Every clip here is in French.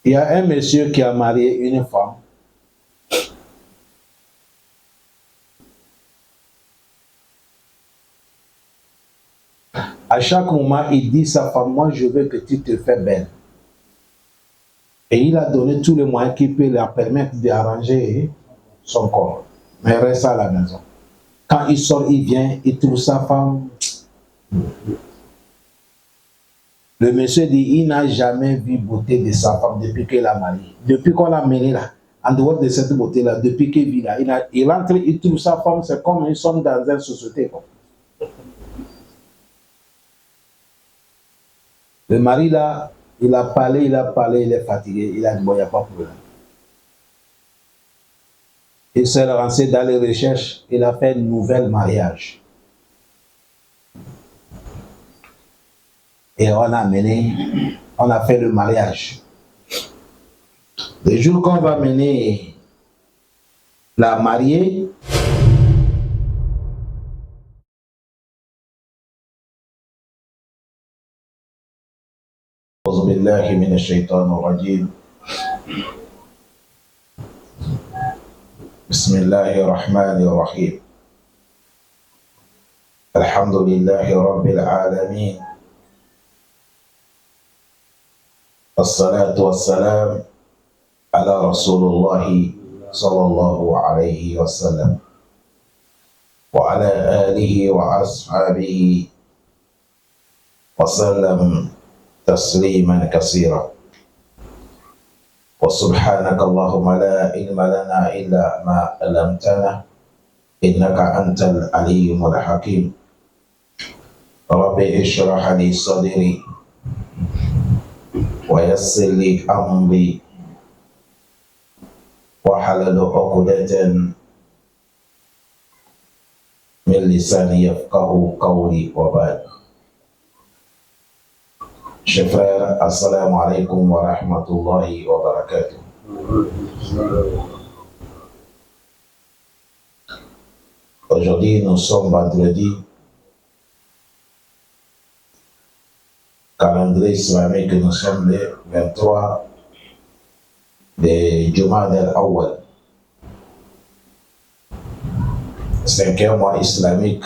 Il y a un monsieur qui a marié une femme. À chaque moment, il dit à sa femme, moi je veux que tu te fais belle. Et il a donné tous les moyens qui peuvent leur permettre d'arranger son corps. Mais il reste à la maison. Quand il sort, il vient, il trouve sa femme. Le monsieur dit, il n'a jamais vu beauté de sa femme depuis qu'il a marié. Depuis qu'on l'a mené là, en dehors de cette beauté-là, depuis qu'il vit là, il entre, il trouve sa femme, c'est comme ils sont dans une société. Quoi. Le mari là, il a parlé, il est fatigué, il a dit, bon, il n'y a pas de problème. Il s'est lancé dans les recherches, il a fait un nouvel mariage. Et on a fait le mariage. Le jour qu'on va mener la mariée, أعوذ بالله من الشيطان الرجيم بسم الله الرحمن الرحيم الحمد لله رب العالمين الصلاة والسلام على رسول الله صلى الله عليه وسلم وعلى آله وأصحابه وسلم تسليما كثيرا وسبحانك اللهم لا علم لنا إلا ما علمتنا إنك أنت العليم الحكيم رب اشرح لي صدري ويسر لي أمري واحلل عقدة من لساني يفقه قولي وبعد. Chers frères, assalamu alaikum wa rahmatullahi wa barakatuh. Aujourd'hui, nous sommes vendredi. Calendrier islamique, nous sommes le 23 de Jumad al-Awwal. 5e mois islamique.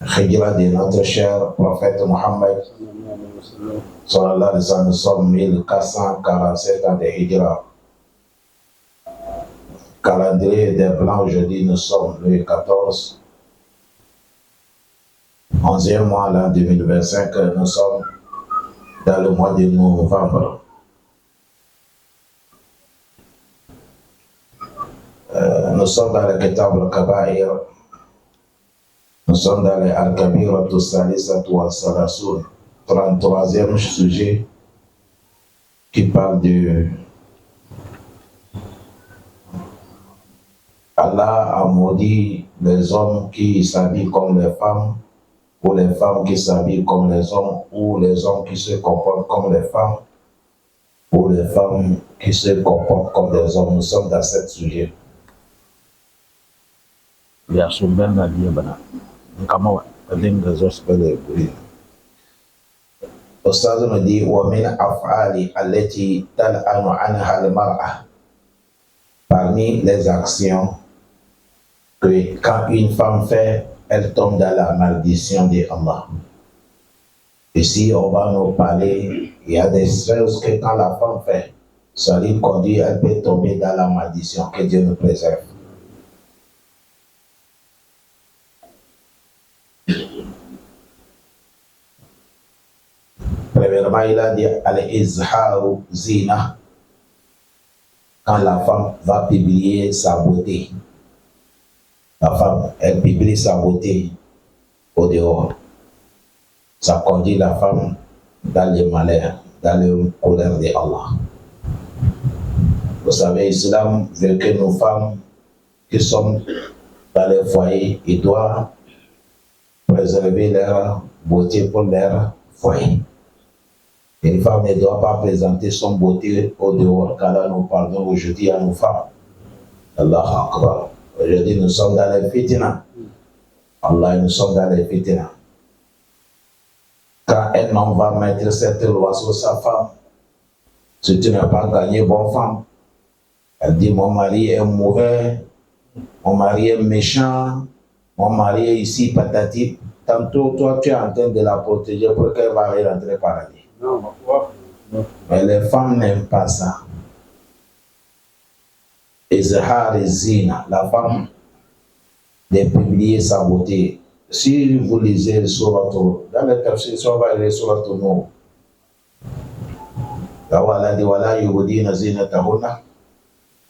Hijra de notre cher prophète Mohammed sallallahu alayhi wa sallam, nous sommes 1447 ans de Hijra. Calendrier des Blancs, aujourd'hui nous sommes le 14, 11e mois l'an 2025, nous sommes dans le mois de novembre. Nous sommes dans le Kitab al-Kaba'ir. Nous sommes dans les Al-Kabiratu Salisatu wa Salasun, 33e sujet qui parle de Allah a maudit les hommes qui s'habillent comme les femmes, ou les femmes qui s'habillent comme les hommes, ou les hommes qui se comportent comme les femmes, ou les femmes qui se comportent comme des hommes. Nous sommes dans ce sujet. Ustaz me dit wa min af'ali allati tal'anu anha al-mar'a, parmi les actions que quand une femme fait, elle tombe dans la malédiction de Allah. Ici, on va nous parler, il y a des choses que quand la femme fait, ça lui conduit, elle peut tomber dans la malédiction. Que Dieu nous préserve. Premièrement, il a dit al-izharu zina, quand la femme va publier sa beauté. La femme, elle publie sa beauté au dehors. Ça conduit la femme dans le malheur, dans le colère de Allah. Vous savez, l'islam veut que nos femmes qui sont dans les foyers, ils doivent préserver leur beauté pour leur foyer. Une femme ne doit pas présenter son beauté au dehors, car là nous parlons aujourd'hui à nos femmes. Allah Akbar. Aujourd'hui nous sommes dans les fitna. Allah, nous sommes dans les fitna. Quand un homme va mettre cette loi sur sa femme, Si tu n'as pas gagné bonne femme, elle dit mon mari est mauvais, mon mari est méchant, mon mari est ici, patati. Tantôt, toi, tu es en train de la protéger pour qu'elle va rentrer par là. Mais les femmes n'aiment pas ça. Izhar zina, la femme de publier sa beauté. Si vous lisez le Sourato, dans le tafsir, on va lire le Sourato Nour. Allah dit wala yubdina zinatahunna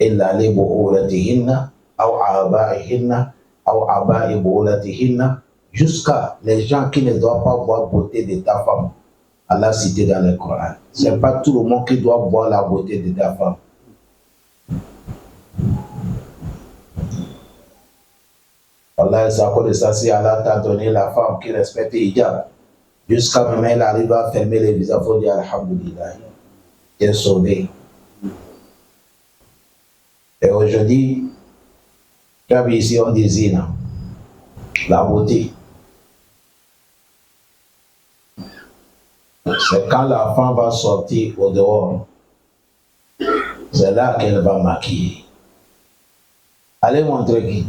illa li bu'ulatihinna aw abaihinna aw abai bu'ulatihinna, jusqu'à les gens qui ne doivent pas voir la beauté de ta femme. Allah cité dans le Coran. Ce n'est pas tout le monde qui doit voir la beauté de ta femme. Allah, c'est à cause de ça, si Allah t'a donné la femme qui respecte hijab, jusqu'à même elle arrive à fermer les visages, il faut dire Alhamdulillah, tu es sauvé. Et aujourd'hui, comme ici on dit zina, la beauté. C'est quand la femme va sortir au dehors, c'est là qu'elle va maquiller. Allez montrer qui.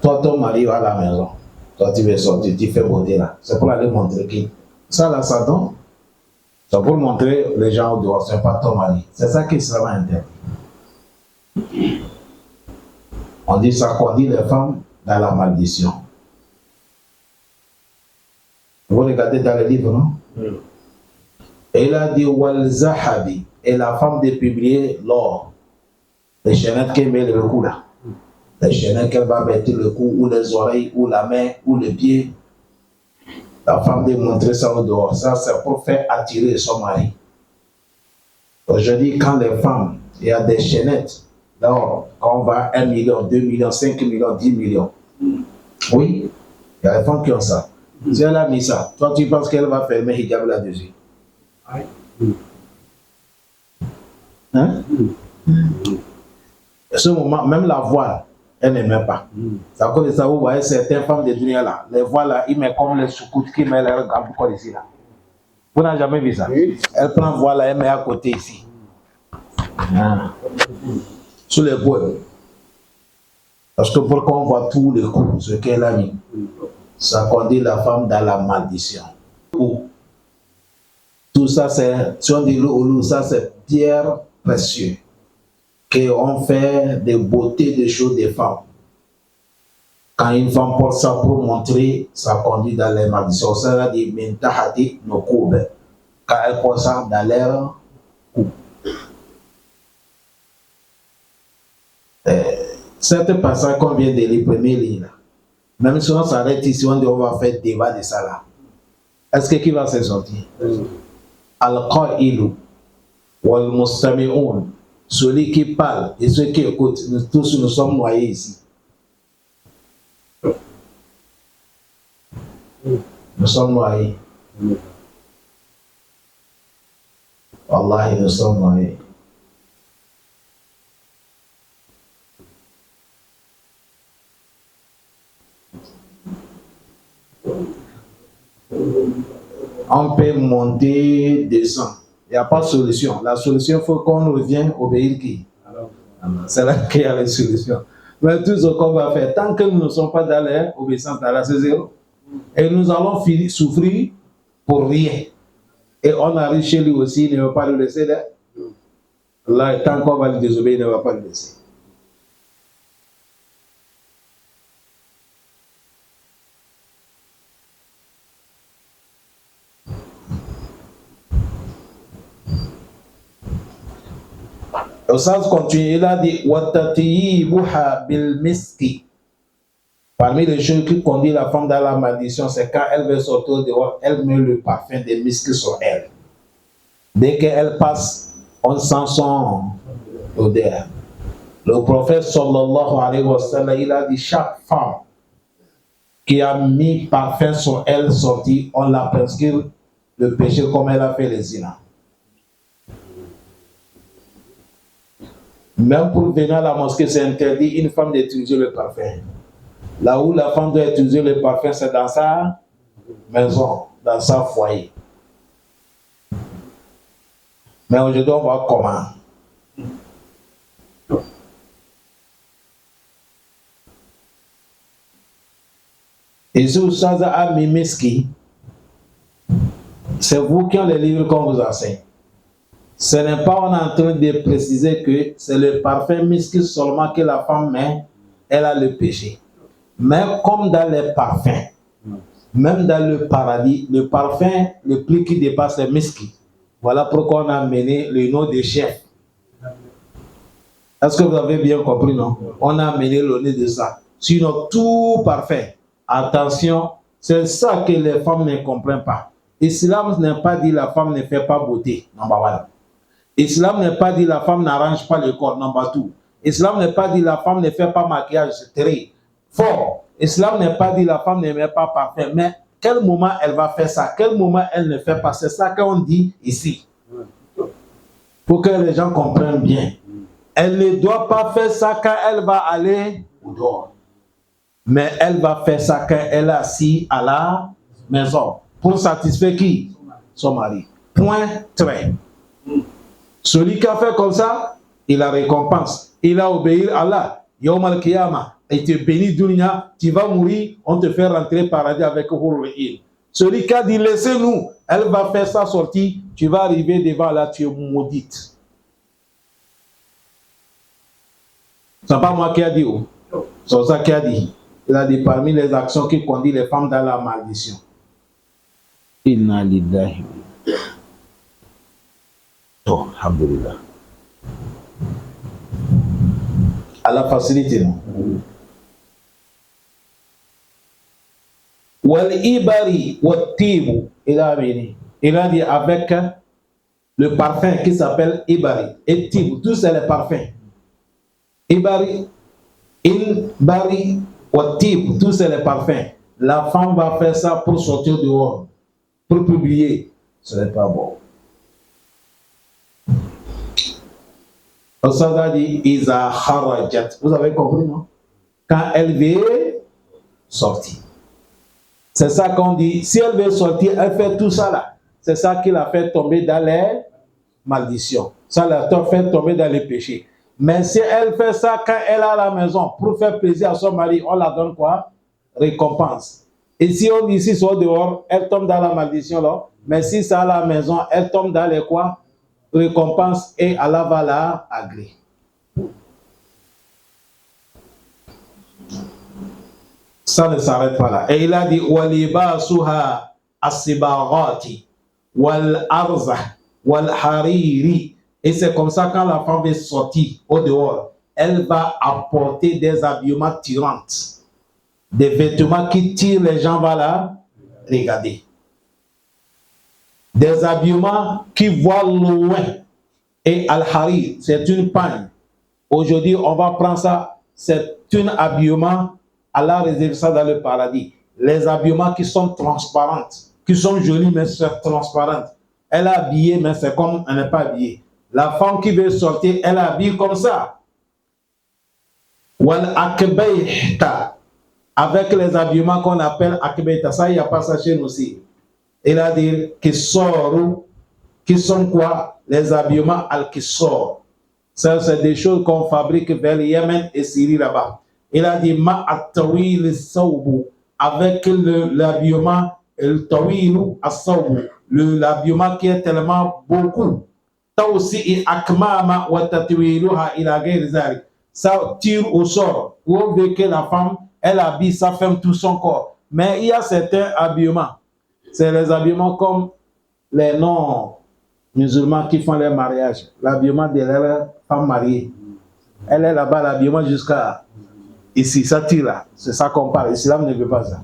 Toi, ton mari va à la maison. Toi, tu veux sortir, tu fais beauté là. C'est pour aller montrer qui. Ça là, ça donne. C'est pour montrer les gens au dehors, c'est pas ton mari. C'est ça qui sera interdit. On dit ça, qu'on dit les femmes dans la maldition. Vous regardez dans le livre, non? Et il a dit wal zahabi, et la femme de publier l'or. Les chaînettes qu'elle met le cou là. Les chaînettes qu'elle va mettre le cou, ou les oreilles, ou la main, ou les pieds. La femme de montrer ça au dehors. Ça, c'est pour faire attirer son mari. Aujourd'hui, quand les femmes, il y a des chaînettes, d'or, quand on va 1 million, 2 millions, 5 millions, 10 millions. Oui, il y a des femmes qui ont ça. Si elle a mis ça, toi tu penses qu'elle va fermer hijab là-dessus? Hein? À ce moment, même la voile, elle n'aimait pas. C'est à cause de ça, vous voyez certaines femmes de dunia là, les voiles là, ils mettent comme les soukoutes qui mettent leur gamme ici là. Vous n'avez jamais vu ça? Elle prend voile là, elle met à côté ici. Sous les boules. Parce que pour qu'on voit tous les coups, ce qu'elle a mis, ça conduit la femme dans la maldition. Tout ça, c'est, si on dit l'oulou, ça c'est pierre précieuse. Qu'on fait des beautés des choses des femmes. Quand une femme porte ça pour montrer, ça conduit dans les malditions. Ça là dit mentahati no koube. Quand elle porte ça dans l'air, certains passages qu'on vient de les premières lignes là. Même si on s'arrête ici, on dit on va faire débat de ça là. Est-ce que qui va se sortir? Al-Qa'ilu wal-Mustami'un. Celui qui parle et ceux qui écoutent, nous tous nous sommes noyés ici. Nous sommes noyés. Wallahi, nous sommes noyés. On peut monter, descendre. Il n'y a pas de solution. La solution, il faut qu'on revienne obéir qui? C'est là qu'il y a la solution. Mais tout ce qu'on va faire, tant que nous ne sommes pas dans l'obéissance d'Allah, c'est zéro. Et nous allons souffrir pour rien. Et on arrive chez lui aussi, il ne va pas le laisser là. Là, tant qu'on va le désobéir, il ne va pas le laisser. Le sens continue, il a dit Watatiyibuha bil miski. Parmi les choses qui conduisent la femme dans la maldition, c'est quand elle veut sortir dehors, elle met le parfum des miski sur elle. Dès qu'elle passe, on sent son odeur. Le prophète sallallahu alayhi wa sallam, il a dit chaque femme qui a mis parfum sur elle sortie, on la prescrit le péché comme elle a fait les zina. Même pour venir à la mosquée, c'est interdit une femme d'utiliser le parfum. Là où la femme doit utiliser le parfum, c'est dans sa maison, dans sa foyer. Mais aujourd'hui, on voit comment. Et si vous avez à Mimiski, c'est vous qui avez les livres qu'on vous enseigne. Ce n'est pas, on est en train de préciser que c'est le parfum miski seulement que la femme met, elle a le péché. Mais comme dans les parfums, même dans le paradis, le parfum le plus qui dépasse le miski. Voilà pourquoi on a amené le nom des chefs. Est-ce que vous avez bien compris, non? On a amené le nom de ça. Sinon, tout parfum, attention, c'est ça que les femmes ne comprennent pas. L'islam n'a pas dit la femme ne fait pas beauté, number one. L'islam n'a pas dit la femme n'arrange pas le corps, number two. L'islam n'a pas dit la femme ne fait pas maquillage, c'est très fort. L'islam n'a pas dit la femme ne met pas parfum. Mais quel moment elle va faire ça? Quel moment elle ne fait pas? C'est ça qu'on dit ici. Pour que les gens comprennent bien. Elle ne doit pas faire ça quand elle va aller au dehors. Mais elle va faire ça quand elle est assise à la maison. Pour satisfaire qui? Son mari. Point, trait. Celui qui a fait comme ça, il a récompense. Il a obéi à Allah. Yawm al-Qiyamah. Et tu es béni dunya, tu vas mourir, on te fait rentrer au paradis avec Hurul-In. Celui qui a dit laissez-nous, elle va faire sa sortie, tu vas arriver devant Allah, tu es maudite. Ce n'est pas moi qui a dit. C'est ça qui a dit. Il a dit parmi les actions qui conduisent les femmes dans la maldition. Inna lillahi. Oh, alhamdulillah. Allah facilite, non? Wal ibari wat tibu. Il a dit avec le parfum qui s'appelle ibari et tibu. Tous c'est les parfums. Ibari, il-bari, wat-tib, tous c'est les parfums. La femme va faire ça pour sortir dehors, pour publier. Ce n'est pas bon. Ça a dit Isa Harajat. Vous avez compris, non? Quand elle veut sortir. C'est ça qu'on dit. Si elle veut sortir, elle fait tout ça là. C'est ça qui l'a fait tomber dans les malditions. Ça l'a fait tomber dans les péchés. Mais si elle fait ça quand elle est à la maison pour faire plaisir à son mari, on la donne quoi? Récompense. Et si on dit ici soit dehors, elle tombe dans la maldition là. Mais si c'est à la maison, elle tombe dans les quoi? Récompense et Allah va la agréer. Ça ne s'arrête pas là. Et il a dit walibasuha as-sibarati wal arza wal hariri. Et c'est comme ça quand la femme va sortir au dehors, elle va apporter des habillements tirants, des vêtements qui tirent les gens vers la regarder. Des habillements qui voient loin. Et al-harir, c'est une pagne. Aujourd'hui, on va prendre ça, c'est un habillement, Allah réserve ça dans le paradis. Les habillements qui sont transparents, qui sont jolis, mais c'est transparent. Elle est habillée, mais c'est comme elle n'est pas habillée. La femme qui veut sortir, elle habille comme ça. Wal akbayta, avec les habillements qu'on appelle akbayta. Ça, il n'y a pas ça chez nous aussi. Il a dit qui sont quoi? Les habillements al-Kissor. Ça, c'est des choses qu'on fabrique vers le Yémen et Syrie là-bas. Il a dit ma at-tawil sawbu, avec l'habillement el-tawil as-sawbu, l'habillement qui est tellement beaucoup. Tawsi akmama wa tatwiluha ila ghayr zalik. Ça tire au sort. Où on veut que la femme, elle habille sa femme tout son corps. Mais il y a certains habillements. C'est les habillements comme les non-musulmans qui font les mariages. L'habillement de leur femme mariée. Elle est là-bas, l'habillement jusqu'à ici, ça tire là. C'est ça qu'on parle. L'islam ne veut pas ça.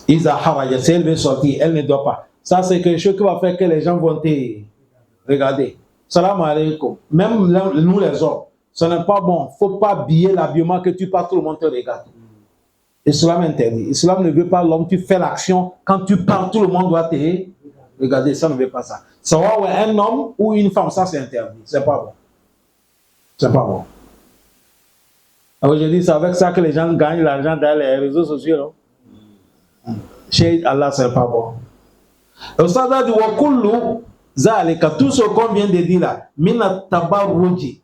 Isa haraja, si elle veut sortir, elle ne doit pas. Ça, c'est quelque chose qui va faire que les gens vont te regarder. Salam alaikum. Même nous, les hommes, ce n'est pas bon. Il ne faut pas habiller l'habillement que tu parles, tout le monde te regarde. L'islam interdit. L'islam ne veut pas l'homme, tu fais l'action. Quand tu parles, tout le monde doit te regarder. Ça ne veut pas ça. Savoir un homme ou une femme, ça c'est interdit. C'est pas bon. C'est pas bon. Aujourd'hui, c'est avec ça que les gens gagnent l'argent dans les réseaux sociaux. Non? Chez Allah, c'est pas bon. Le Sada dit Wakullu Zalika, tout ce qu'on vient de dire là, mina tabarruji.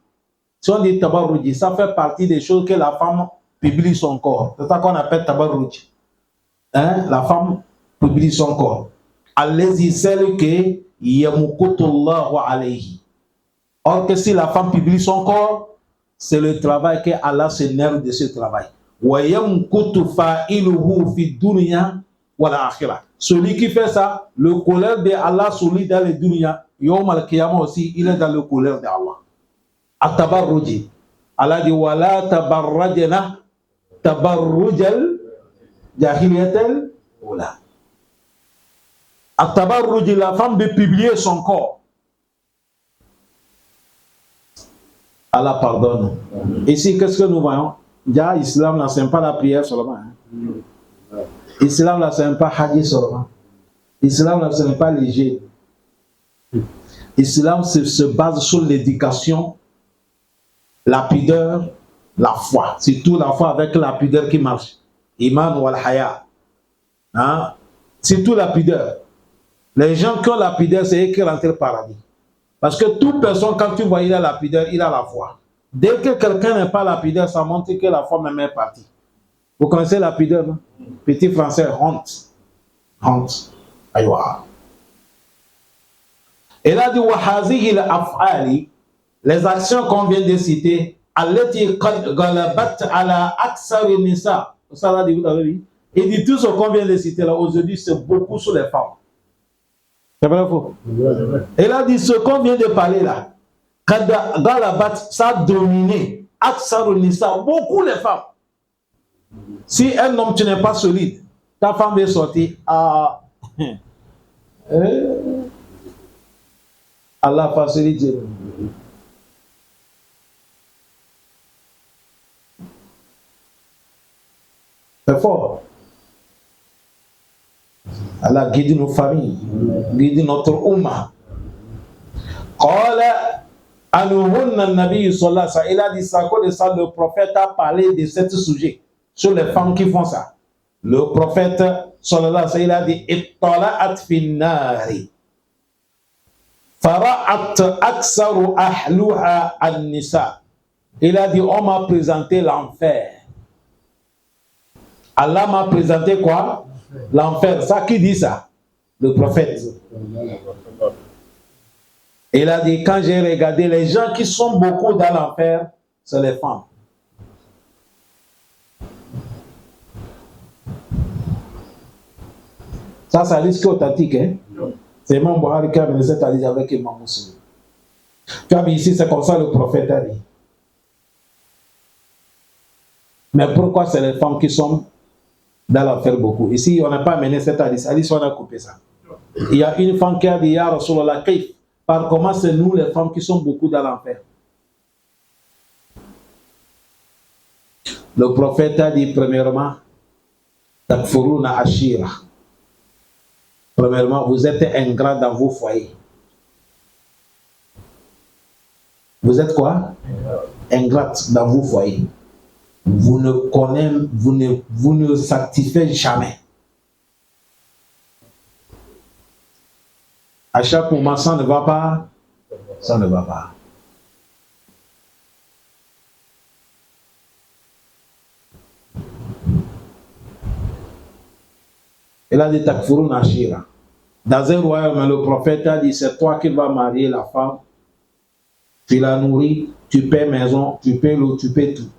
Si on dit tabarruji, ça fait partie des choses que la femme publie son corps. C'est ça qu'on appelle tabarruji. Hein? La femme publie son corps. Allez-y, celle que yamukutullahu alayhi. Or que si la femme publie son corps, c'est le travail que Allah s'énerve de ce travail. Wa yamkutu fa'iluhu fi dunya wal akhirah. Celui qui fait ça, le colère de Allah sur lui dans le dunya, yawm al-qiyamah aussi, il est dans le colère de Allah. At-tabarruji. Allah dit wala tabarrajna tabarrujal jahiliyatal ula. At-tabarruji, la femme de publier son corps. Allah pardonne. Ici, qu'est-ce que nous voyons? Déjà, l'islam n'enseigne pas la prière seulement. L'islam n'enseigne pas hadith seulement. L'islam n'enseigne pas les jeûnes. L'islam se base sur l'éducation, la pudeur, la foi. C'est tout la foi avec la pudeur qui marche. Iman wal haya. Hein? C'est tout la pudeur. Les gens qui ont la pudeur, c'est eux qui rentrent au paradis. Parce que toute personne, quand tu vois, il a la pudeur, il a la foi. Dès que quelqu'un n'a pas la pudeur, ça montre que la foi même est partie. Vous connaissez la pudeur, non? Petit français, honte. Honte. Aïwa. Et là, dit, wahazihi al-af'ali, les actions qu'on vient de citer, allati qad galabat ala aksari nisa. Ça là, vous avez vu? Il dit tout ce qu'on vient de citer là, aujourd'hui, c'est beaucoup sur les femmes. C'est vrai ou faux? Et là, dit ce qu'on vient de parler là, qad galabat, ça a dominé, aksari nisa, beaucoup les femmes. Si un homme, tu n'es pas solide, ta femme est sortie à... Allah facilite. C'est fort. Allah guide nos familles, guide notre umma. Qala anuhunna an-nabi sallallahu alayhi wa sallam. Il a dit ça, comme ça, le prophète a parlé de ce sujet sur les femmes qui font ça. Le prophète sallallahu alayhi wa sallam, il a dit ittala'at fi an-nari fara'at aksaru ahluha an-nisa. Il a dit on m'a présenté l'enfer. Allah m'a présenté quoi? L'enfer. Ça qui dit ça? Le prophète. Il a dit quand j'ai regardé les gens qui sont beaucoup dans l'enfer, c'est les femmes. Ça, c'est un risque authentique. Hein? C'est Imam Buhari qui a mené cette hadith avec Imam Muslim. Tu as vu ici, c'est comme ça le prophète a dit. Mais pourquoi c'est les femmes qui sont dans l'enfer beaucoup? Ici, on n'a pas mené cette hadith. Hadith, on a coupé ça. Il y a une femme qui a dit, Ya Rasulallah, par comment c'est nous les femmes qui sont beaucoup dans l'enfer? Le prophète a dit, premièrement, Takfuruna Ashira. Premièrement, vous êtes ingrat dans vos foyers. Vous êtes quoi? Ingrat dans vos foyers. Vous ne satisfaites jamais. À chaque moment, ça ne va pas. Ça ne va pas. Il a dit Takfurun Ashira. Dans un royaume, le prophète a dit c'est toi qui vas marier la femme. Tu la nourris, tu paies maison, tu paies l'eau, tu paies tout.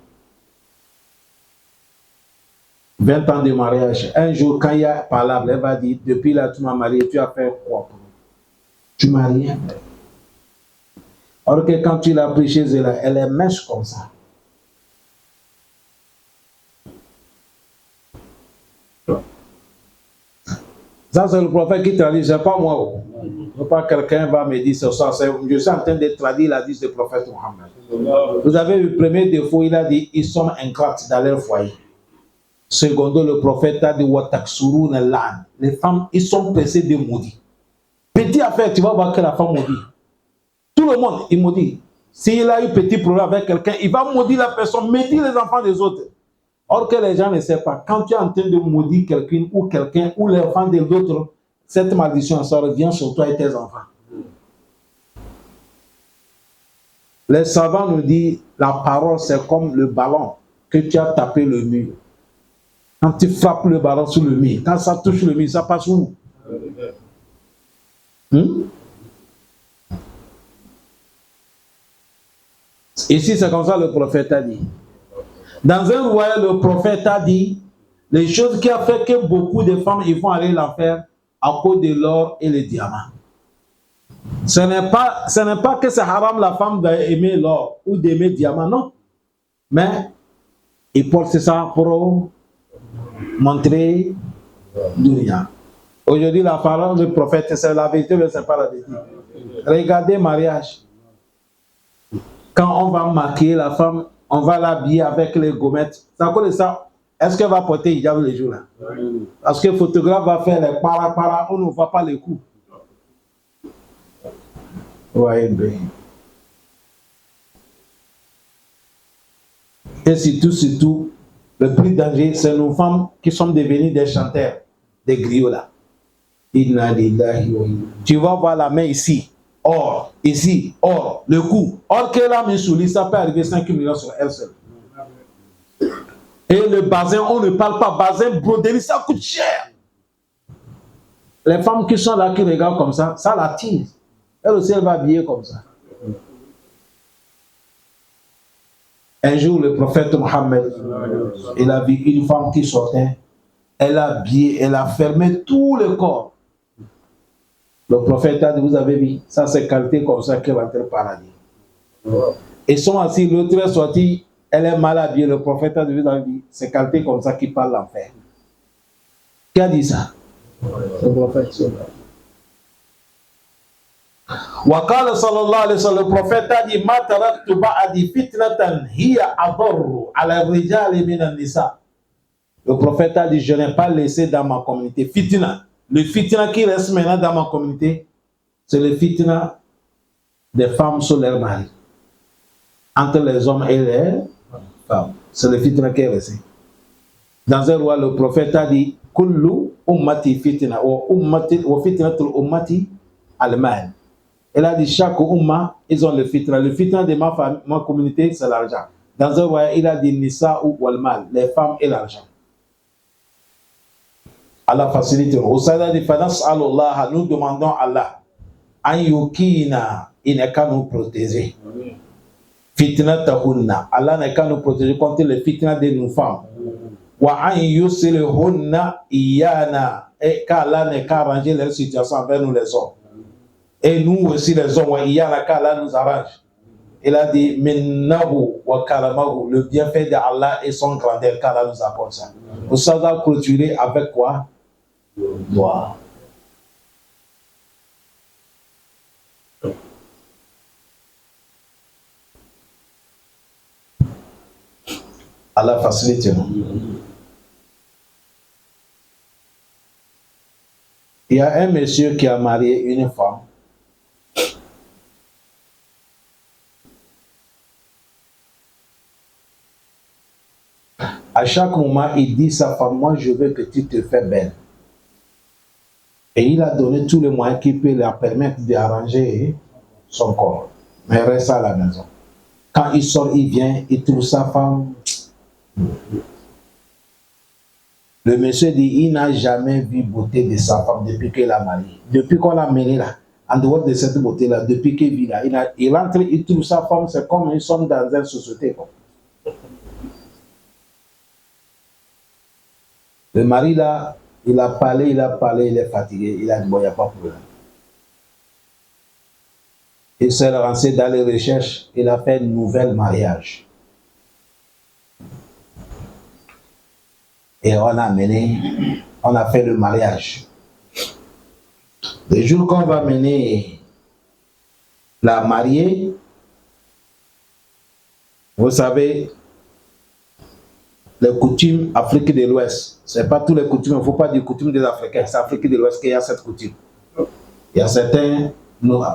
20 ans de mariage. Un jour, quand il y a parlable, elle va dire depuis là, tu m'as marié, tu as fait quoi pour moi? Tu m'as rien fait. Alors que quand tu l'as pris chez elle, elle est mince comme ça. Ça, c'est le prophète qui traduit, c'est pas moi. Pas quelqu'un va me dire ça. Je suis en train de traduire la dit du prophète Mohammed. Vous avez vu le premier défaut, il a dit ils sont ingrats dans leur foyer. Secondo, le prophète a dit Wataksurun lan. Les femmes, ils sont pressés de maudire. Petit affaire, tu vas voir que la femme maudit. Tout le monde, il maudit. S'il a eu petit problème avec quelqu'un, il va maudire la personne, maudire les enfants des autres. Or que les gens ne savent pas. Quand tu es en train de maudire quelqu'un ou l'enfant de l'autre, cette malédiction, ça revient sur toi et tes enfants. Les savants nous disent, la parole c'est comme le ballon que tu as tapé le mur. Quand tu frappes le ballon sur le mur, quand ça touche le mur, ça passe où? Ici, c'est comme ça le prophète a dit. Dans un royaume, le prophète a dit les choses qui ont fait que beaucoup de femmes ils vont aller l'enfer à cause de l'or et les diamants. Ce n'est pas que c'est haram la femme d'aimer l'or ou d'aimer le diamant, non. Mais il porte ça pour montrer dunya. Aujourd'hui, la parole du prophète, c'est la vérité, mais ce n'est pas la vérité. Regardez mariage. Quand on va maquiller la femme, on va l'habiller avec les gommettes. C'est à cause de ça. Est-ce qu'elle va porter hijab les jours là? Parce que le photographe va faire les para, on ne voit pas les coups. Ouais, bien. Et surtout, le plus dangereux, c'est nos femmes qui sont devenues des chanteurs, des griots là. Tu vas voir la main ici, or, ici, or, le cou. Or qu'elle a mis sous lui, ça peut arriver 5 millions sur elle seule. Et le bazin, on ne parle pas, bazin, broderie, ça coûte cher. Les femmes qui sont là, qui regardent comme ça l'attire. Elle aussi, elle va habiller comme ça. Un jour, le prophète Mohammed, il a vu une femme qui sortait, elle a habillé, elle a fermé tout le corps. Le prophète a dit, vous avez vu, ça c'est qualité comme ça qui va être au paradis. Ils sont assis, l'autre est sorti, elle est mal habillée. Le prophète a dit, vous avez vu, c'est qualité comme ça qui parle l'enfer. Qui a dit ça? Le prophète. وقال صلى الله عليه وسلم, le prophète a dit, ما تركت بعد فتنة هي أضر على الرجال من النساء. Le prophète a dit, je n'ai pas laissé dans ma communauté fitna. Le fitna qui reste maintenant dans ma communauté, c'est le fitna des femmes sur leurs maris. Entre les hommes et les femmes. C'est le fitna qui est resté. Dans un roi, le prophète a dit, kullu ummati fitna wa fitnatul ummati al-mal. Elle a dit, chaque umma, ils ont le fitna. Le fitna de ma communauté, c'est l'argent. Dans un roi, il a dit, nisa ou wal-mal, les femmes et l'argent. Allah facilite. Au Sada dit, Allah, nous demandons à Allah, an yukina, il n'est qu'à nous protéger. Fitna tahunna, Allah n'est qu'à nous protéger contre les fitna de nos femmes. Wa an yusilhunna iyana, et qu'Allah n'est qu'à arranger leur situation avec nous les hommes. Et nous aussi les hommes, wa iyana, qu'Allah nous arrange. Il a dit, minnahu wa karamahu, le bienfait d'Allah et son grandeur, qu'Allah nous accorde ça. Au Sada clôturer avec quoi? Doigt. Allah facilite. Il y a un monsieur qui a marié une femme. À chaque moment, il dit sa femme, moi je veux que tu te fais belle. Et il a donné tous les moyens qui peuvent leur permettre d'arranger son corps. Mais il reste à la maison. Quand il sort, il vient, il trouve sa femme. Le monsieur dit, il n'a jamais vu beauté de sa femme depuis qu'il a marié. Depuis qu'on l'a mené là, en dehors de cette beauté-là, depuis qu'il vit là, il entre, il trouve sa femme, c'est comme ils sont dans une société. Quoi. Le mari là, il a parlé, il est fatigué, il a dit, bon, il n'y a pas de problème. Il s'est lancé dans les recherches, il a fait un nouvel mariage. Et on a fait le mariage. Le jour qu'on va mener la mariée, vous savez, les coutumes Afrique de l'Ouest, ce n'est pas tous les coutumes, il ne faut pas dire coutumes des Africains, c'est Afrique de l'Ouest qu'il y a cette coutume. Il y a certains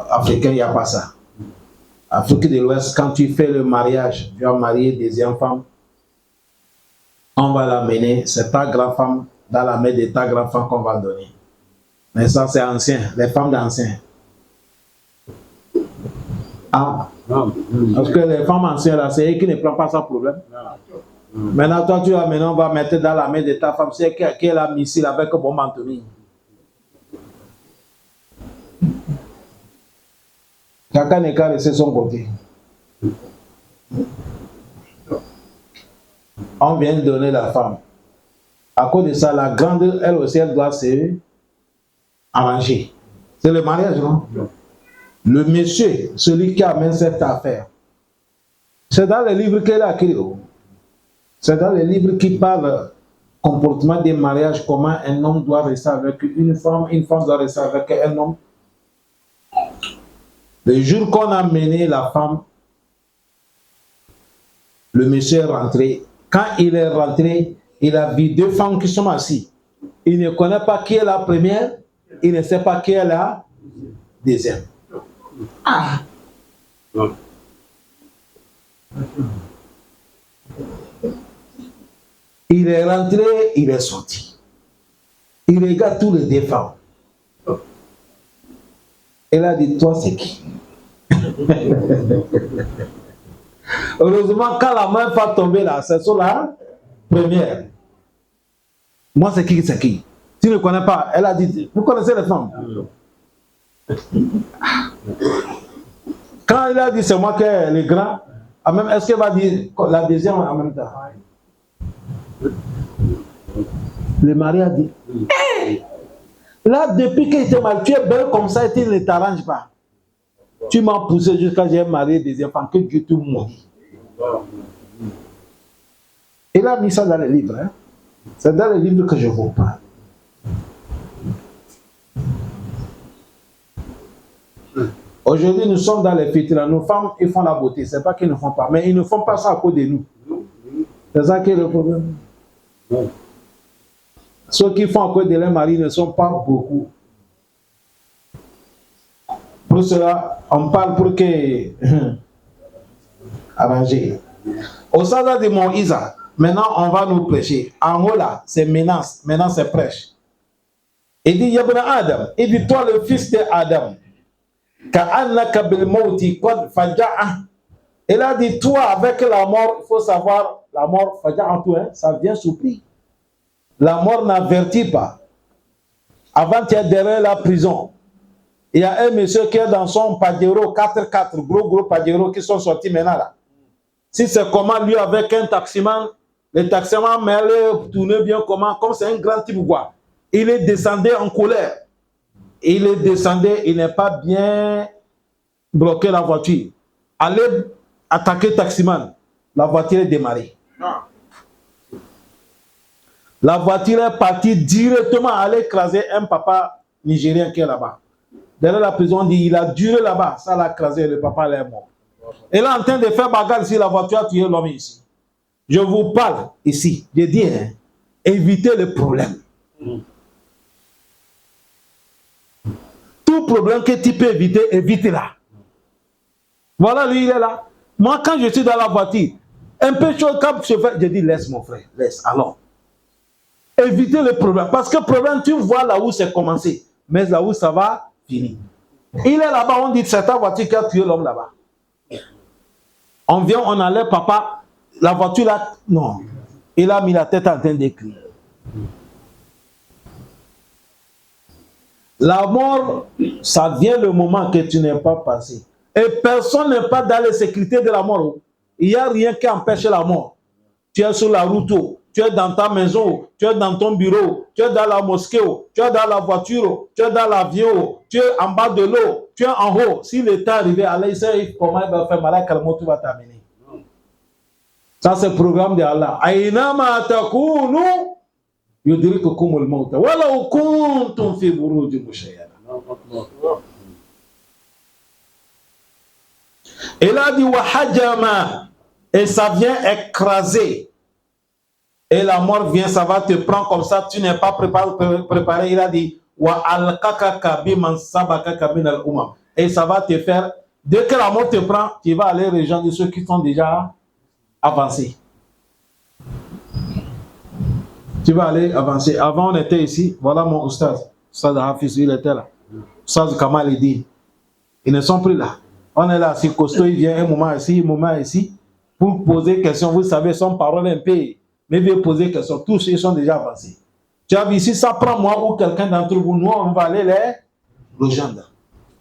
Africains, il n'y a pas ça. Afrique de l'Ouest, quand tu fais le mariage, tu vas marier deuxième femme, on va l'amener, c'est ta grand-femme, dans la main de ta grand-femme qu'on va donner. Mais ça, c'est ancien, les femmes d'anciens. Parce que les femmes anciennes, là, c'est elles qui ne prennent pas ça problème. Maintenant, toi, tu vas maintenant, on va mettre dans la main de ta femme, c'est qu'elle a missile avec un bombe atomique. Chacun n'est qu'à laisser son côté. On vient de donner la femme. À cause de ça, la grande, elle aussi, elle doit se arranger. C'est le mariage, non? Le monsieur, celui qui amène cette affaire, c'est dans les livres qu'elle a écrit. C'est dans les livres qui parlent comportement des mariages, comment un homme doit rester avec une femme doit rester avec un homme. Le jour qu'on a mené la femme, le monsieur est rentré. Quand il est rentré, il a vu deux femmes qui sont assises. Il ne connaît pas qui est la première, il ne sait pas qui est la deuxième. Ah! Il est rentré, il est sorti. Il regarde tous les deux femmes. Elle a dit, toi c'est qui? Heureusement, quand la main va tomber là, c'est sur la première. Moi c'est qui, c'est qui? Tu ne connais pas. Elle a dit, vous connaissez les femmes? Quand il a dit c'est moi qui est le grand, est-ce qu'elle va dire la deuxième en même temps? Le mari a dit, hey, là depuis qu'il était mal, tu es belle comme ça et tu ne t'arranges pas. Tu m'as poussé jusqu'à j'ai marié des enfants, que Dieu te maudit. Il a mis ça dans les livres. Hein? C'est dans les livres que je vous parle. Aujourd'hui, nous sommes dans les fêtes. Nos femmes, ils font la beauté. Ce n'est pas qu'ils ne font pas. Mais ils ne font pas ça à cause de nous. C'est ça qui est le problème. Ceux qui font à cause de leur mari ne sont pas beaucoup. Pour cela, on parle pour que... arranger. Au stade de Moïse, maintenant on va nous prêcher. En haut là, c'est menace. Maintenant c'est prêche. Il dit, Yabna Adam, il dit, toi le fils de Adam, Ka'annaka bil mawti qad faja'a. Il a dit, toi avec la mort, il faut savoir, la mort, faja'a, ça vient surpris. La mort n'avertit pas. Avant, tu es derrière la prison. Il y a un monsieur qui est dans son Pajero 4x4, gros Pajero qui sont sortis maintenant là. Si c'est comment lui avec un taximan, le taximan mais elle tourner bien comment, comme c'est un grand type quoi. Il est descendu en colère. Il est descendu, il n'est pas bien bloqué la voiture. Allez attaquer le taximan. La voiture est démarrée. La voiture est partie directement aller écraser un papa nigérien qui est là-bas. Derrière la prison, on dit il a duré là-bas. Ça l'a écrasé, le papa est mort. Et là, en train de faire bagarre ici, la voiture a tué l'homme ici. Je vous parle ici. Je dis, hein, évitez le problème. Tout problème que tu peux éviter, évitez-la. Voilà, lui, il est là. Moi, quand je suis dans la voiture, un peu chaud, comme je fais, je dis, laisse mon frère, laisse. Alors, évitez le problème. Parce que le problème, tu vois là où c'est commencé. Mais là où ça va finir. Il est là-bas, on dit, c'est ta voiture qui a tué l'homme là-bas. On vient, on enlève papa, la voiture là, non. Il a mis la tête en train d'écrire. La mort, ça vient le moment que tu n'es pas passé. Et personne n'est pas dans les sécurités de la mort. Il n'y a rien qui empêche la mort. Tu es sur la route, tu es dans ta maison, tu es dans ton bureau, tu es dans la mosquée, tu es dans la voiture, tu es dans l'avion, tu es en bas de l'eau, tu es en haut. Si le temps arrivé, Allah sait comment il va faire malade, quel mot tu vas t'amener. Ça, c'est le programme de Allah. Aynama takunu yudrikukumul mawt walau kuntum fi burujin mushayyada. Il a dit wa hajama, et ça vient écraser. Et la mort vient, ça va te prendre comme ça, tu n'es pas préparé. Il a dit wa alqaka biman sabaka min al-umam. Et ça va te faire, dès que la mort te prend, tu vas aller rejoindre ceux qui sont déjà avancés. Tu vas aller avancer. Avant, on était ici. Voilà mon oustaz. Oustaz Hafiz, il était là. Oustaz Kamal, il dit, ils ne sont plus là. On est là, si costaud, il vient un moment ici, pour poser question. Vous savez, son parole un peu, mais il veut poser question. Tous ils sont déjà avancés. Tu as vu ici, ça prend moi ou quelqu'un d'entre vous, nous, on va aller les rejoindre.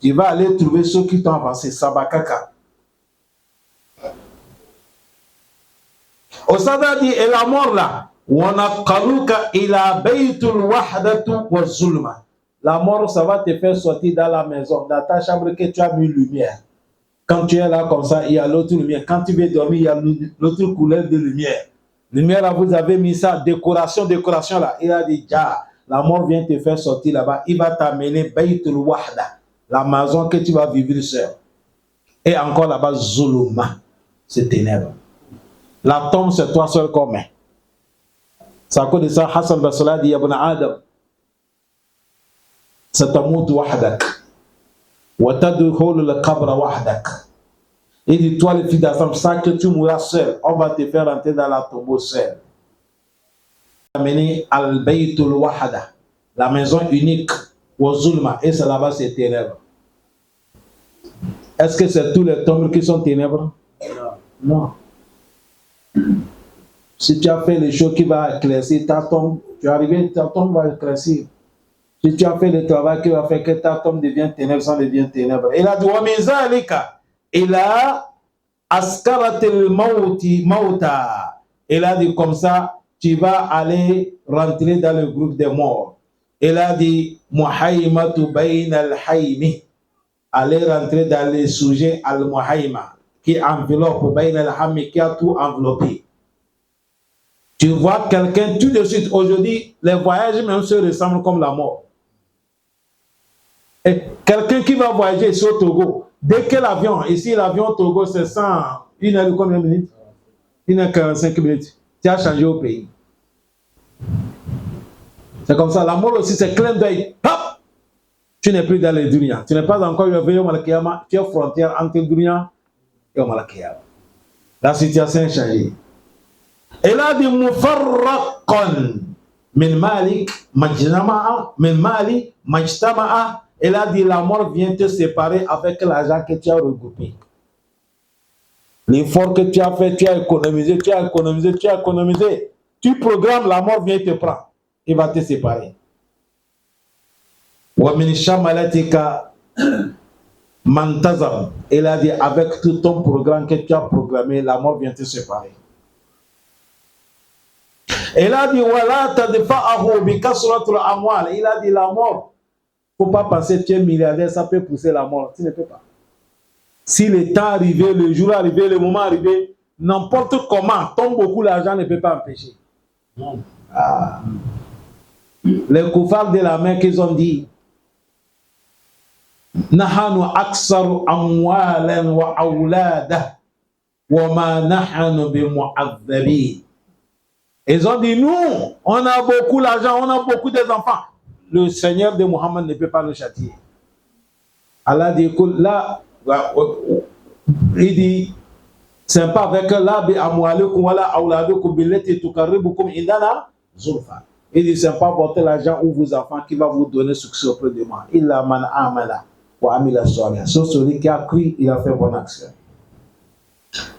Tu vas aller trouver ceux qui t'ont avancé, Sabakaka. Au Sada dit, et la mort là, la mort, ça va te faire sortir dans la maison, dans ta chambre que tu as mis lumière. Quand tu es là comme ça, il y a l'autre lumière. Quand tu veux dormir, il y a l'autre couleur de lumière. Lumière là, vous avez mis ça, décoration là. Il a dit, ja, la mort vient te faire sortir là-bas. Il va t'amener Baytul Wahda, la maison que tu vas vivre seul. Et encore là-bas, Zuluma, c'est ténèbres. La tombe, c'est toi seul comme. C'est à cause de ça, Hassan Bassola dit, Ibn Adam, satamut wahdak, wa tadkhulu al-qabra wahdak. Il dit, toi, le fils d'Adam, ça que tu mourras seul, on va te faire rentrer dans la tombe seul. Amener al-baytul wahda, la maison unique, wa zulma, et c'est là-bas, c'est ténèbres. Est-ce que c'est tous les tombes qui sont ténèbres? Non. Si tu as fait les choses qui vont éclaircir ta tombe, tu es arrivé, ta tombe va éclaircir. Si tu as fait le travail qui va faire que ta tombe devienne ténèbres, ça devient ténèbres. Il a dit, wa min zalika ila askaratil mauta. Il a dit comme ça, tu vas aller rentrer dans le groupe des morts. Il a dit, muhaymatu bayna al-haymi. Aller rentrer dans le sujet al-muhayma, qui enveloppe bayna al-haymi, qui a tout enveloppé. Tu vois quelqu'un tout de suite, aujourd'hui, les voyages même se ressemblent comme la mort. Et quelqu'un qui va voyager ici au Togo, dès que l'avion, ici l'avion au Togo, c'est 100, 1 heure de combien de minutes? 1h45 minutes. Tu as changé au pays. C'est comme ça, la mort aussi, c'est clin d'œil. Hop! Tu n'es plus dans les dunya. Tu n'es pas encore éveillé au Malakiyama. Tu es frontière entre dunya et au Malakiyama. La situation est changée. Et là, dit mufarraqan min malik majtama'a min mali majtama'a. Et là, dit la mort vient te séparer avec l'argent que tu as regroupé. L'effort que tu as fait, tu as économisé. Tu programmes, la mort vient te prendre. Il va te séparer. Wa min shamalatika mantazam. Il a dit avec tout ton programme que tu as programmé, la mort vient te séparer. Il a dit wala tadfa'ahu bi kasratul amwal. Il a dit la mort, faut pas penser que tu es milliardaire, ça peut pousser la mort. Tu ne peux pas. Si le temps arrivé, le jour arrivé, le moment arrivé, n'importe comment, tombe beaucoup l'argent ne peut pas empêcher. Ah. Les koufars de la main qu'ils ont dit, nahanu aksaru amwalan wa awlada wa ma nahanu bi mu'adhabin. Ils ont dit, nous, on a beaucoup d'argent, on a beaucoup d'enfants. Le Seigneur de Mohammed ne peut pas nous châtier. Allah dit, là, il dit, c'est pas avec là, bi amwalikum wala awladukum billati tuqarribukum indana zulfa. Il dit, c'est pas votre l'argent ou vos enfants qui va vous donner succès auprès de moi. Illa man amala wa amila salih. Sauf celui qui a cru, il a fait bonne action.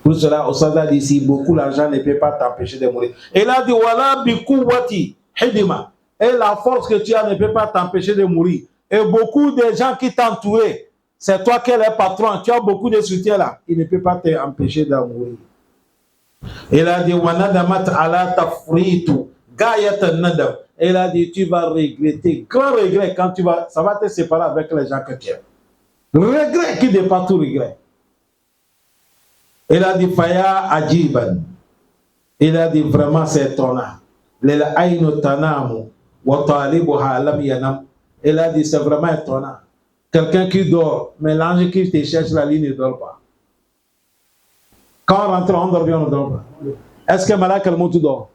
Pour cela, au Sada dit, si beaucoup l'argent ne peut pas t'empêcher de mourir. Et là, dit, voilà, bikou wati, hidima. Et la force que tu as ne peut pas t'empêcher de mourir. Et beaucoup de gens qui t'entourent, c'est toi qui es le patron, tu as beaucoup de soutien là, il ne peut pas t'empêcher de mourir. Et là, dit, wanadamat ala tafritu, gayat nadam. Et là, dit, tu vas regretter, grand regret quand tu vas, ça va te séparer avec les gens que tu aimes. Regret qui dépasse tout regret. Il a dit Faya Ajiban. Il a dit vraiment c'est étonnant. Il a dit c'est vraiment étonnant. Quelqu'un qui dort, mais l'ange qui te cherche la ligne ne dort pas. Quand on rentre, on dort bien, on ne dort pas. Est-ce que Malak al-Maut dort?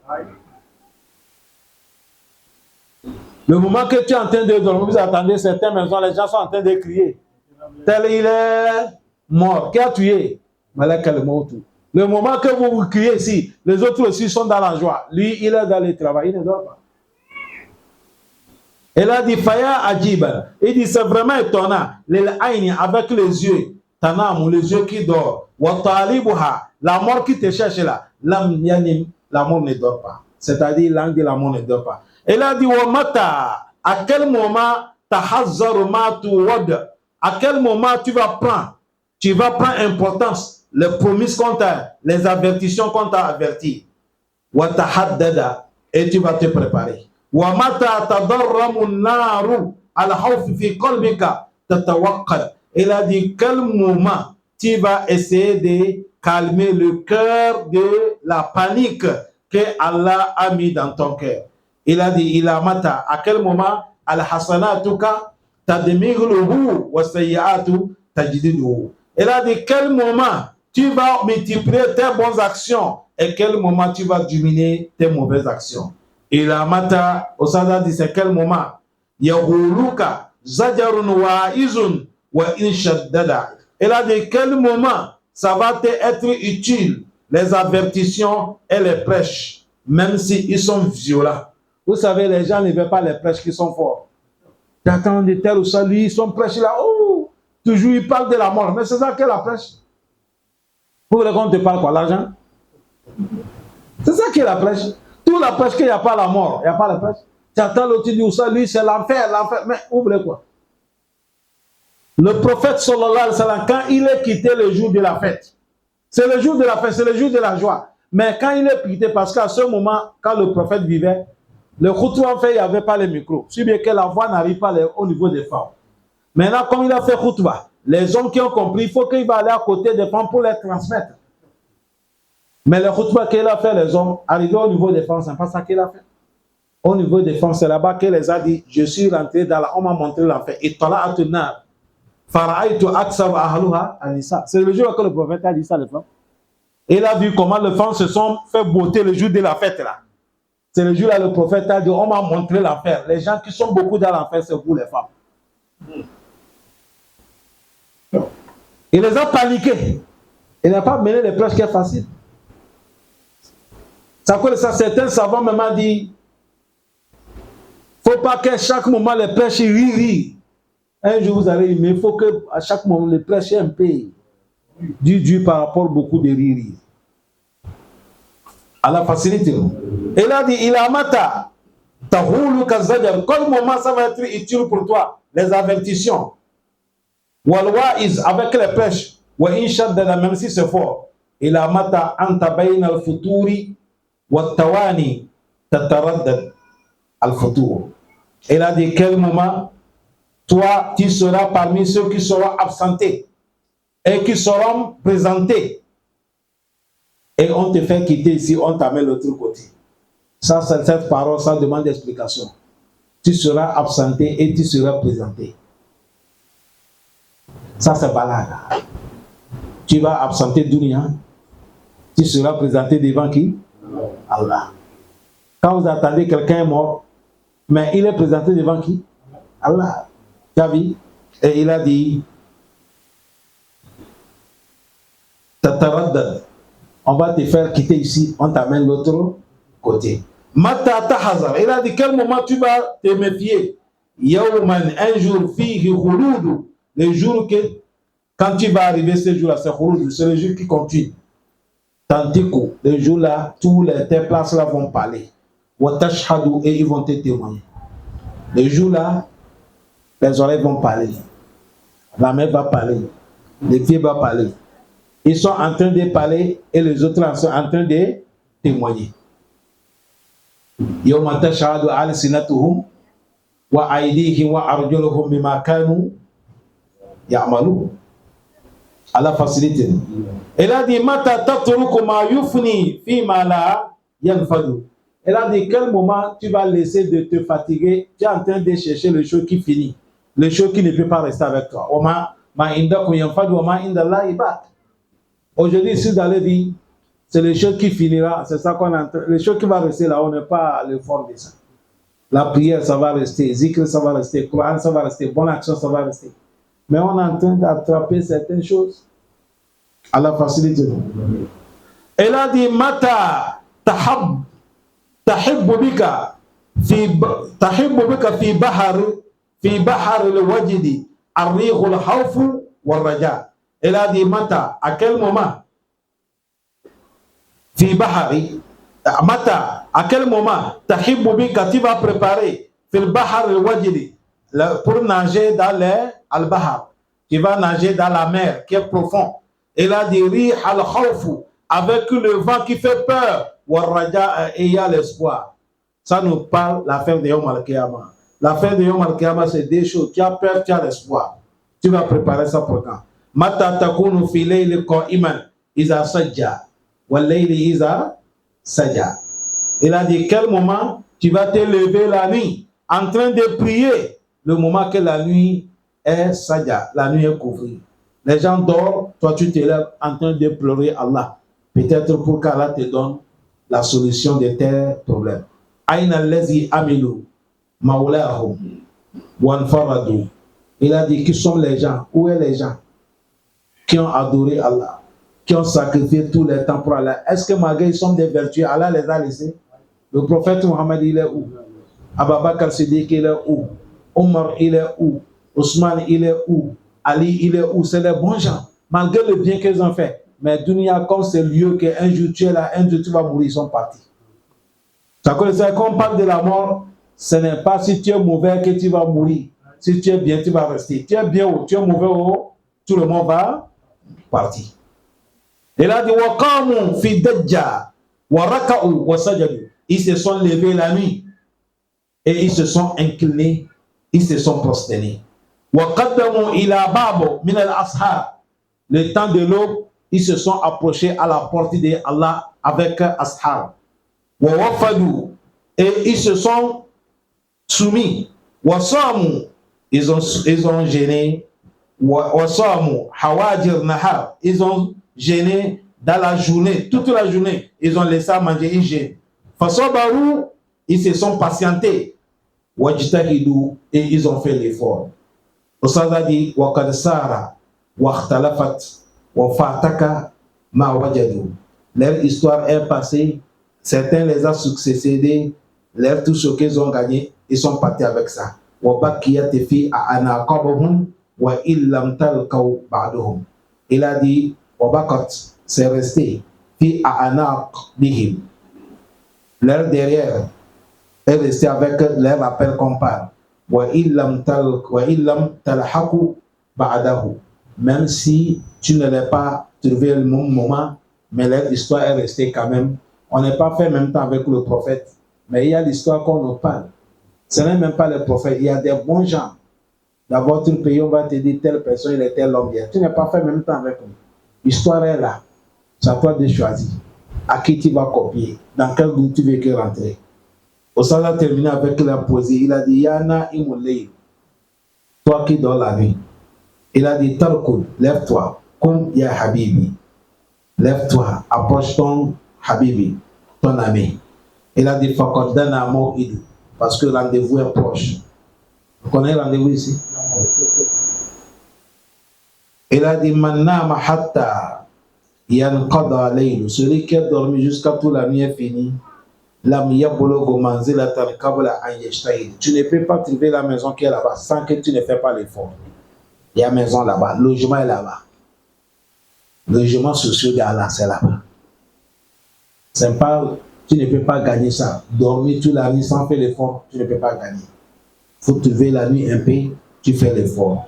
Le moment que tu es en train de dormir, vous attendez certaines maisons, les gens sont en train de crier. Tel il est mort. Qui a tué? Malak al-Maut. Le moment que vous criez ici, les autres aussi sont dans la joie. Lui, il est dans le travail, il ne dort pas. Il a dit Faya Ajiban. Il dit c'est vraiment étonnant. Avec les yeux. tanam, les yeux qui dorment, wa talibuha, la mort qui te cherche là, lam yanim, la mort ne dort pas. C'est-à-dire, langue de la mort ne dort pas. Elle a dit, wa mata, à quel moment tahazzaru ma tuwad, à quel moment tu vas prendre importance, les promesses qu'on t'a, les avertissements qu'on t'a averti. Wa tahaddada, et tu vas te préparer. Wa mata tadarramu naru al-khawf fi qalbika tatawaqqad. Il a dit quel moment tu vas essayer de calmer le cœur de la panique que Allah a mis dans ton cœur. Il a dit il a mata, à quel moment al-hasanatuka tadmigluhu wa sayyi'atu tajdiduhu. Il a dit quel moment tu vas multiplier tes bonnes actions et quel moment tu vas diminuer tes mauvaises actions. Il a mata, au Sada dit c'est quel moment yahuluka zajarun wa izun wa inshaddada. Il a dit quel moment ça va être utile, les avertissements et les prêches, même s'ils sont violents. Vous savez, les gens ne veulent pas les prêches qui sont forts. T'attends de tel ou ça, lui, ils sont prêches là, oh, toujours ils parlent de la mort. Mais c'est ça qu'est la prêche. Vous voulez qu'on te parle quoi, l'argent? C'est ça qui est la prêche. Tout la prêche qu'il n'y a pas la mort, il n'y a pas la prêche. Tu attends l'autre dit ça, lui c'est l'enfer, l'enfer. Mais vous voulez quoi? Le prophète sallallahu alayhi wa sallam, quand il est quitté le jour de la fête, c'est le jour de la fête, c'est le jour de la joie. Mais quand il est quitté, parce qu'à ce moment, quand le prophète vivait, le khutbah en fait, il n'y avait pas les micros. Si bien que la voix n'arrive pas au niveau des femmes. Maintenant, comme il a fait khutbah, les hommes qui ont compris, il faut qu'il va aller à côté des femmes pour les transmettre. Mais le khutbah qu'il a fait, les hommes, arrivé au niveau des femmes, c'est pas ça qu'il a fait. Au niveau des femmes, c'est là-bas qu'il les a dit, je suis rentré dans la... On m'a montré l'enfer. Et toi là, c'est le jour que le prophète a dit ça, les femmes. Il a vu comment les femmes se sont fait beauté le jour de la fête là. C'est le jour là le prophète a dit, on m'a montré l'enfer. Les gens qui sont beaucoup dans l'enfer, c'est vous les femmes. Il les a paniqués. Il n'a pas mené les prêches qui est facile. Ça cause ça, certains savants même ont dit, faut pas qu'à chaque moment les prêches rient. Un jour vous allez, mais il faut qu'à chaque moment les prêches un peu du par rapport beaucoup de rire. À la facilité. Il a dit, il a mata, tahulu kazajar. Quel moment ça va être utile pour toi? Les avertissements. Walwa'iz avec les prêches. Wa inshaddada, même si c'est fort. Il a mata anta bayna al-futuri wa tawani tataraddad al-futur. Il a dit, quel moment toi, tu seras parmi ceux qui seront absentés et qui seront présentés. Et on te fait quitter ici, on t'amène de l'autre côté. Ça, cette parole, ça demande d'explication. Tu seras absenté et tu seras présenté. Ça, c'est balaga. Tu vas absenter Dunia. Tu seras présenté devant qui? Allah. Quand vous attendez quelqu'un est mort, mais il est présenté devant qui? Allah. Tu as vu? Et il a dit, Tataraddad, on va te faire quitter ici, on t'amène de l'autre côté. Mata tahazar, il a dit, quel moment tu vas te méfier? Yawman, un jour, fihi khuludu, le jour que, quand tu vas arriver ce jour-là, c'est khuludu, c'est le jour qui continue. Tantiku, le jour-là, tous tes places-là vont parler. Wa tashhadu, et ils vont te témoigner. Le jour-là, les oreilles vont parler, la main va parler, les pieds vont parler. Ils sont en train de parler et les autres sont en train de témoigner. Yawma tashhadu alsinatuhum wa aydihim wa arjuluhum bima kanu ya'malun. À la facilité. Elle a dit mata tatruku ma yufni fi ma la yanfadu. Elle a dit quel moment tu vas laisser de te fatiguer, tu es en train de chercher le show qui finit. Le show qui ne peut pas rester avec toi. Aujourd'hui, ici dans la vie, c'est le show qui finira. C'est ça qu'on entend. Le show qui va rester là, on n'est pas le fort de ça. La prière, ça va rester. Zikr, ça va rester. Coran, ça va rester. Bonne action, ça va rester. Mais on est en train d'attraper certaines choses à la facilité. Elle a dit Mata tahibbu bika fi bahar. في بحر الوجد الريح الخوف والرجاء. Il a dit Mata, à quel moment? Fi Bahari. Mata, à quel moment? Tahibbu bika, tu vas préparer. Fil Bahar al-Wajili. Pour nager dans al-Bahar. Tu vas nager dans la mer qui est profonde. Il a dit Rih al-Khawfu, avec le vent qui fait peur. Wa-Raja, et il y a l'espoir. Ça nous parle la fin de Yom al-Qiyamah. La fin de Yom al-Qiyamah, c'est des choses. Tu as peur, tu as l'espoir. Tu vas préparer ça pour quand? Mata takunu fi layli qa'iman iza sajja wal layli iza saja. Il a dit quel moment tu vas te lever la nuit en train de prier, le moment que la nuit est saja, la nuit est couvrie. Les gens dorment, toi tu te lèves en train de pleurer Allah. Peut-être pour qu'Allah te donne la solution de tes problèmes. Aïna allazi amilu maulahum wanfaradu. Il a dit qui sont les gens? Où est les gens qui ont adoré Allah, qui ont sacrifié tout le temps pour Allah? Est-ce que malgré ils sont des vertus, Allah les a laissés? Le prophète Mohammed, il est où? Abu Bakr Siddiq, il est où? Omar, il est où? Ousmane, il est où? Ali, il est où? C'est les bons gens, malgré le bien qu'ils ont fait. Mais Dunia, comme c'est le lieu qu'un jour tu es là, un jour tu vas mourir, ils sont partis. Ça que quand on parle de la mort, ce n'est pas si tu es mauvais que tu vas mourir. Si tu es bien, tu vas rester. Tu es bien ou tu es mauvais ou tout le monde va partir. Il a dit Waqamu fi dajja wa raka'u wa sajadu. Ils se sont levés la nuit et ils se sont inclinés, ils se sont prosternés. Wa qaddamu ila babu min al-ashar. Le temps de l'aube, ils se sont approchés à la porte de Allah avec ashar. Wa wafadu, et ils se sont soumis. Wa samu, ils ont gêné. Wa samu hawajir nahar, ils ont gêné dans la journée, toute la journée, ils ont laissé à manger, ils gênent. Fasobaru, ils se sont patientés. Wajtahidu, et ils ont fait l'effort. Osada dit wa qad sara wa ikhtalafat wa fataka ma wajadu. Leur histoire est passée, certains les ont succédés, leur tout ce qu'ils ont gagné, ils sont partis avec ça. Wa bakiyat fi anaqabhum wa illam talqaw ba'dahum. Il a dit wa bakat, c'est resté fi anaqbihim. Leur derrière est resté avec leur appel qu'on parle. Wa illam talhaqu ba'dahu. Même si tu ne l'as pas trouvé le même moment, mais leur histoire est restée quand même. On n'est pas fait en même temps avec le prophète, mais il y a l'histoire qu'on nous parle. Ce n'est même pas le prophète, il y a des bons gens. D'abord, tu pays, on va te dire telle personne, il était l'homme bien. Tu n'es pas fait en même temps avec lui. L'histoire est là. C'est à toi de choisir. À qui tu vas copier, dans quel groupe tu veux que rentrer. Au salon a terminé avec la poésie. Il a dit Yana imulay, toi qui dors la nuit. Il a dit Tarkul, lève-toi, comme ya Habibi. Lève-toi, approche ton Habibi, ton ami. Il a dit Fakodana Mou'id, parce que le rendez-vous est proche. Vous connaissez le rendez-vous ici? Il a dit Manama Hatta Yanqada Laylu, celui qui a dormi jusqu'à toute la nuit est fini. Tu ne peux pas trouver la maison qui est là-bas sans que tu ne fais pas l'effort. Il y a une maison là-bas, le logement est là-bas. Le logement social d'Allah, c'est là-bas. C'est pas, tu ne peux pas gagner ça. Dormir toute la nuit sans faire l'effort, tu ne peux pas gagner. Il faut trouver la nuit un peu, tu fais l'effort.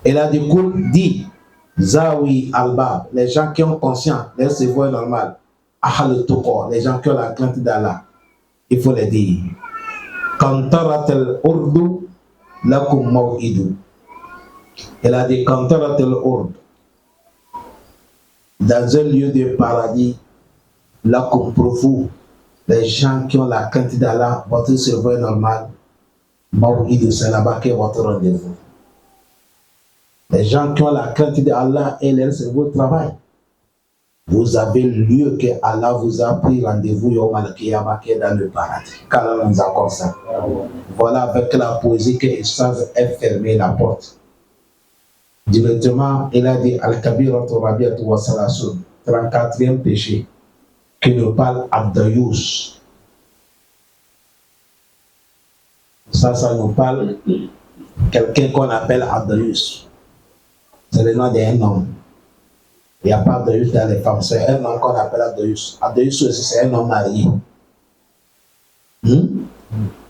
Et là, du coup, dit Zawi al-Bab, les gens qui ont conscience, leur cerveau est normal. Les gens qui ont la crainte d'Allah, il faut les dire. Kantarat al-urdu lakum maw'idu. Elle a dit Kantarat al-urdu, dans un lieu de paradis, lakum pour vous, les gens qui ont la crainte d'Allah, votre cerveau est normal. Maw'idu, c'est là-bas qu'est votre rendez-vous. Les gens qui ont la crainte d'Allah et leur cerveau travaille. Vous avez le lieu que Allah vous a pris rendez-vous Yom al-Qiyamah qui est dans le paradis. Qu'Allah nous accorde ça. Voilà avec la poésie que Ustaz a fermé la porte. Directement, il a dit Al-Kabiratu Rabiatu wa Salasun, 34e péché, qui nous parle Abdayous. Ça nous parle quelqu'un qu'on appelle Abdayous. C'est le nom d'un homme. Il n'y a pas Adoyus dans les femmes, c'est un homme qu'on appelle Adoyus. Adoyus aussi, c'est un homme marié.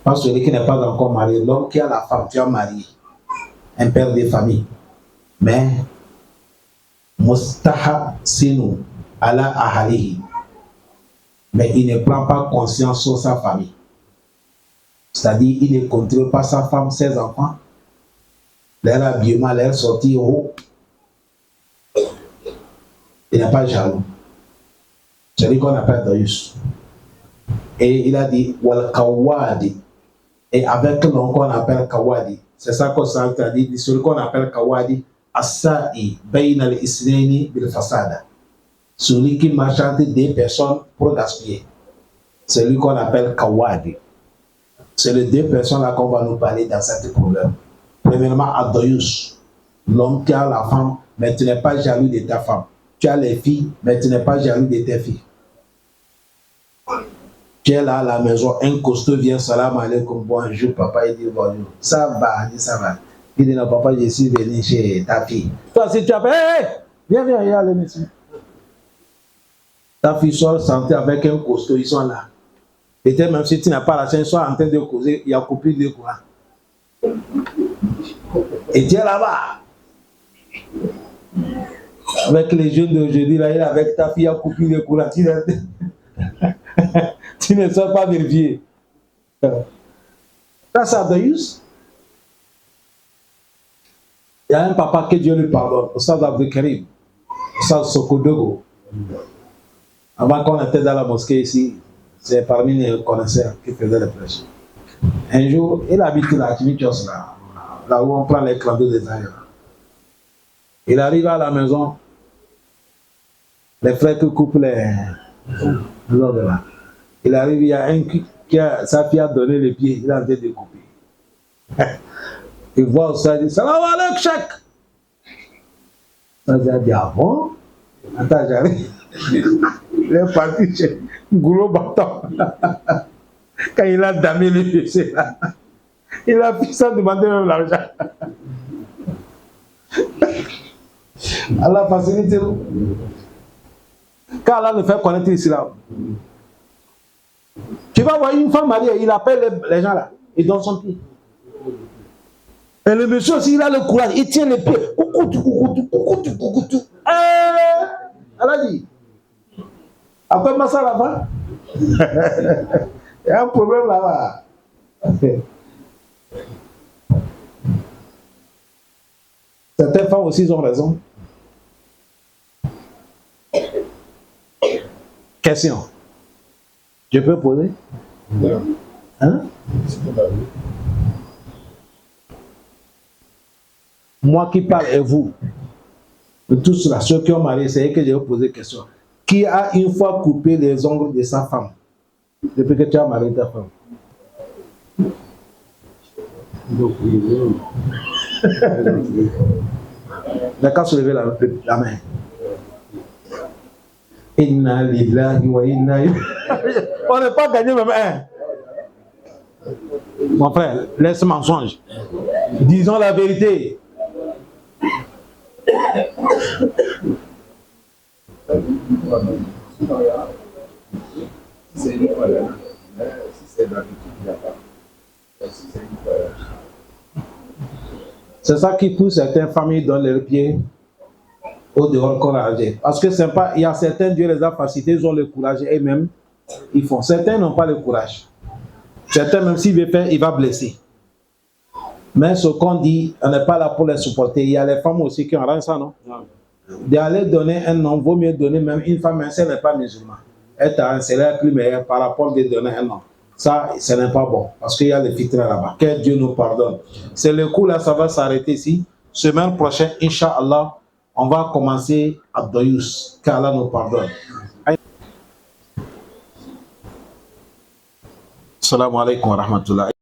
Pas celui qui n'est pas encore marié, l'homme qui a la femme, tu as marié, un père de famille. Mais, Mustaha Sinu ala ahalihi. Mais il ne prend pas conscience sur sa famille. C'est-à-dire, il ne contrôle pas sa femme, ses enfants, leur habillement, leur sortie haut. Il n'est pas jaloux. C'est lui qu'on appelle Adoyus. Et il a dit, Wal Kawadi. Et avec l'homme qu'on appelle Kawadi, c'est ça qu'on s'entend dire, celui qu'on appelle Kawadi, Assa'i Bain al-Isnaini bil Fasada. Celui qui marche entre deux personnes pour gaspiller. C'est lui qu'on appelle Kawadi. C'est les deux personnes là qu'on va nous parler dans cet problème. Premièrement, Adoyus, l'homme qui a la femme, mais tu n'es pas jaloux de ta femme. Tu as les filles, mais tu n'es pas jaloux de tes filles. Tu es là à la maison, un costaud vient, salam alaikum, bonjour, papa, il dit bonjour. Ça va, il dit ça va. Il dit non, papa, je suis venu chez ta fille. Toi, si tu appelles, hey, viens, allez, monsieur. Ta fille sort santé avec un costaud, ils sont là. Peut-être même si tu n'as pas la chaîne, ils sont en train de causer, il y a coupé de quoi. Et tu es là-bas. Avec les jeunes d'aujourd'hui, là, il est avec ta fille, il a coupé le courant. Tu ne sais pas vérifier. Ça, c'est Adoyus. Il y a un papa que Dieu lui pardonne, Oustaz Abdel Karim, Oustaz Sokodogo. Avant qu'on était dans la mosquée ici, c'est parmi les connaisseurs qui faisaient les prêches. Un jour, il habite là, là où on prend les clandos des ailleurs. Il arrive à la maison, les frères qui coupent les l'ordre là. Il arrive, il y a un qui a, sa fille a donné les pieds, il a en train de couper. Il voit ça, il dit salam alaikum, chèque. Ça a dit ah bon? Attends, j'arrive. Il est parti chez Goulot Bâton. Quand il a damé les pieds là, il a fait ça demander même l'argent. Allah facilite. Quand Allah le fait connaître l'islam, tu vas voir une femme mariée, il appelle les gens là, il donne son pied. Et le monsieur aussi, il a le courage, il tient les pieds. Coucou. Elle a dit, après Massa là-bas, il y a un problème là-bas. Certaines femmes aussi ont raison. Question. Je peux poser? Hein? Moi qui parle et vous, tous là, ceux qui ont marié, c'est que je vais poser question. Qui a une fois coupé les ongles de sa femme depuis que tu as marié ta femme? D'accord, soulevez la main. Inna lillahi wa inna ilayhi. On n'est pas gagné même un. Mon frère, laisse mensonge. Disons la vérité. C'est ça qui pousse certaines familles dans leurs pieds au dehors courageux. Parce que c'est pas, il y a certains, Dieu les a facilités, ils ont le courage et même ils font. Certains n'ont pas le courage. Certains, même s'il veut faire, il va blesser. Mais ce qu'on dit, on n'est pas là pour les supporter. Il y a les femmes aussi qui ont rien ça, non? D'aller donner un nom, vaut mieux donner même une femme, mais elle n'est pas musulmane. Elle a un salaire plus meilleur par rapport de donner un nom. Ça, ce n'est pas bon, parce qu'il y a les fitra là-bas. Que Dieu nous pardonne. C'est le coup là, ça va s'arrêter ici. Semaine prochaine, Inch'Allah, on va commencer Adoyus. Qu'Allah nous pardonne. Assalamu alaikum wa rahmatullah.